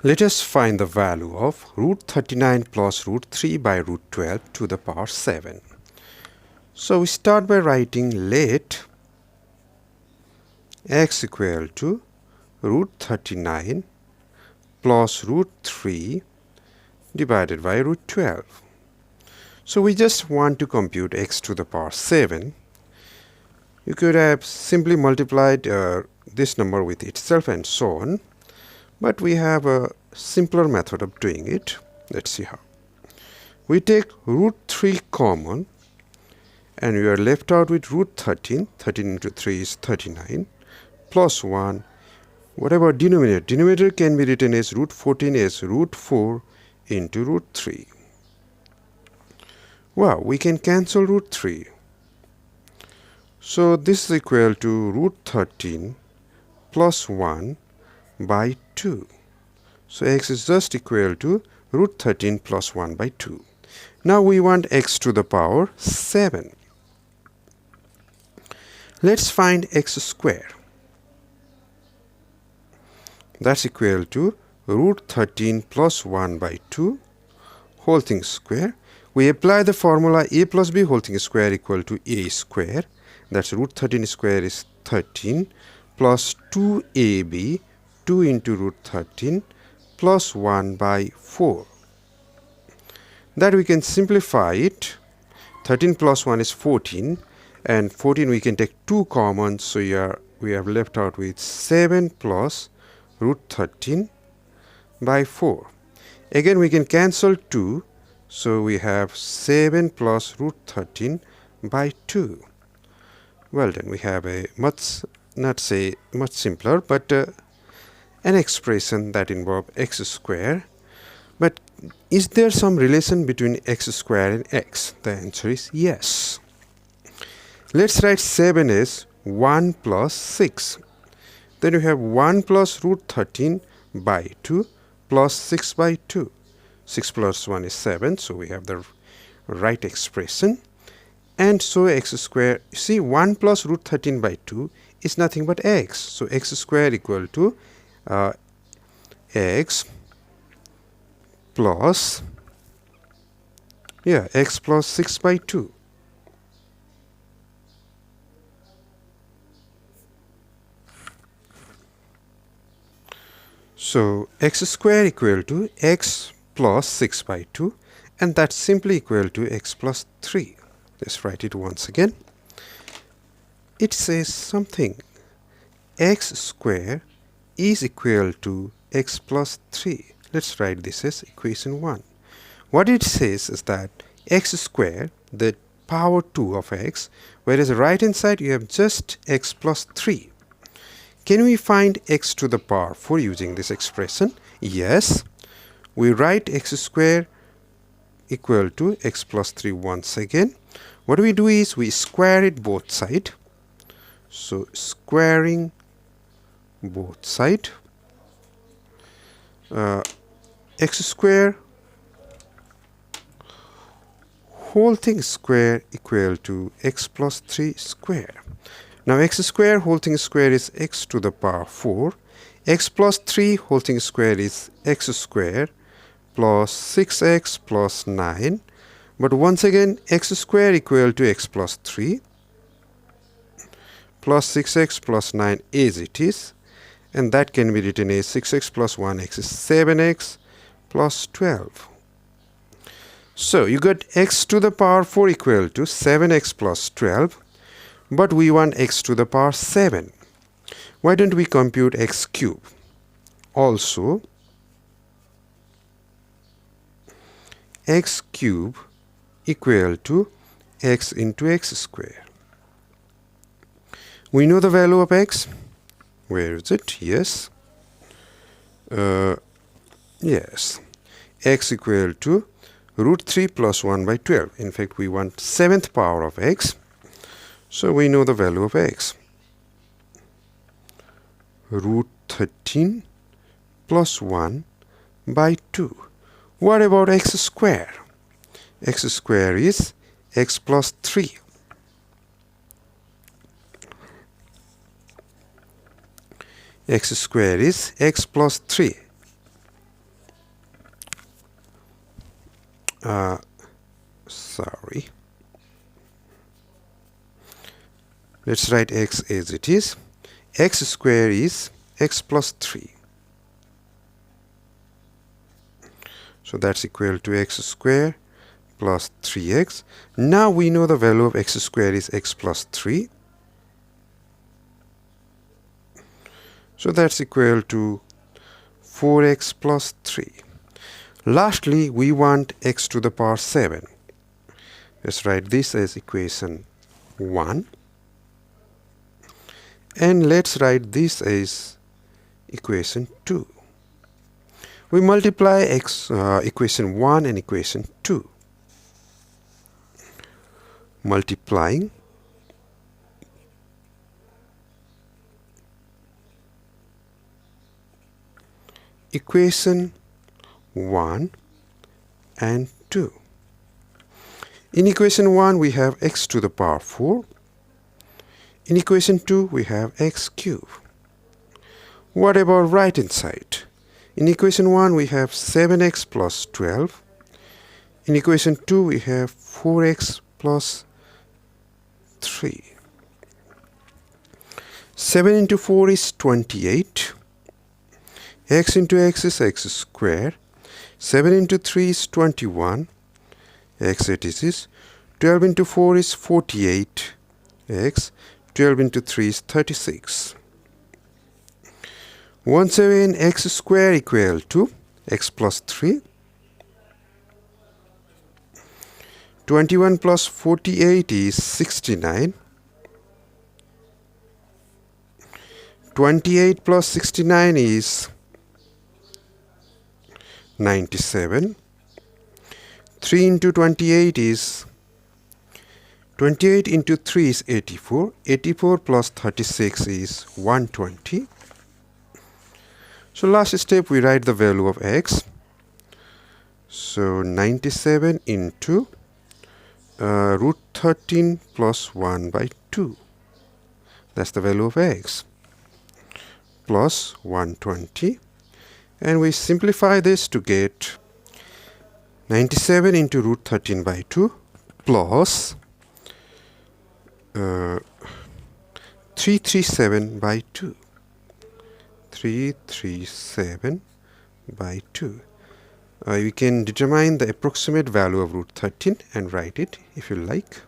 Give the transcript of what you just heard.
Let us find the value of root 39 plus root 3 by root 12 to the power 7. So we start by writing let x equal to root 39 plus root 3 divided by root 12. So we just want to compute x to the power 7. You could have simply multiplied this number with itself and so on. But we have a simpler method of doing it. Let's see how. We take root 3 common and we are left out with root 13. 13 into 3 is 39 plus 1. Whatever denominator. Denominator can be written as root 14 as root 4 into root 3. Wow, we can cancel root 3. So this is equal to root 13 plus 1 by 2. So x is just equal to root 13 plus 1 by 2. Now we want x to the power 7. Let's find x square. That's equal to root 13 plus 1 by 2 whole thing square. We apply the formula a plus b whole thing square equal to a square. That's root 13 square is 13 plus 2ab, 2 into root 13 plus 1 by 4. That we can simplify it. 13 plus 1 is 14 and 14 we can take 2 common, so we have left out with 7 plus root 13 by 4. Again we can cancel 2, so we have 7 plus root 13 by 2. Well then we have a much simpler, but an expression that involves x square. But is there some relation between x square and x? The answer is yes. Let's write 7 as 1 plus 6. Then you have 1 plus root 13 by 2 plus 6 by 2. 6 plus 1 is 7, so we have the right expression. And so x square, see 1 plus root 13 by 2 is nothing but x. So x square equal to x plus x plus 6 by 2. So x square equal to x plus 6 by 2, and that's simply equal to x plus 3. Let's write it once again. It says something. X square is equal to x plus 3. Let's write this as equation 1. What it says is that x square, the power 2 of x, whereas right hand side you have just x plus 3. Can we find x to the power 4 using this expression? Yes. We write x square equal to x plus 3 once again. What we do is we square it both sides. So squaring both sides, x square whole thing square equal to x plus 3 square. Now x square whole thing square is x to the power 4. X plus 3 whole thing square is x square plus 6x plus 9. But once again x square equal to x plus 3 plus 6x plus 9 as it is. And that can be written as 6x plus 1x is 7x plus 12. So you got x to the power 4 equal to 7x plus 12. But we want x to the power 7. Why don't we compute x cube? Also, x cube equal to x into x square. We know the value of x. Where is it? Yes. Yes. X equal to root 3 plus 1 by 12. In fact, we want 7th power of x. So we know the value of x. Root 13 plus 1 by 2. What about x square? X square is x plus 3. X square is x plus 3. sorry, let's write x as it is. X square is x plus 3. So that's equal to x square plus 3x. Now we know the value of x square is x plus 3. So that's equal to 4x plus 3. Lastly, we want x to the power 7. Let's write this as equation 1. And let's write this as equation 2. We multiply equation 1 and equation 2. Multiplying equation 1 and 2. In equation 1 we have x to the power 4. In equation 2 we have x cubed. What about right hand side? In equation 1 we have 7x plus 12. In equation 2 we have 4x plus 3. 7 into 4 is 28. X into x is x square. 7 into 3 is 21. X it is. 12 into 4 is 48. X. 12 into 3 is 36. Once again, x square equal to x plus 3. 21 plus 48 is 69. 28 plus 69 is 97. 3 into 28 is 28 into 3 is 84. 84 plus 36 is 120. So last step, we write the value of x. So 97 into root 13 plus 1 by 2. That's the value of x. Plus 120. And we simplify this to get 97 into root 13 by 2 plus 337 by 2. 337 by 2. You can determine the approximate value of root 13 and write it if you like.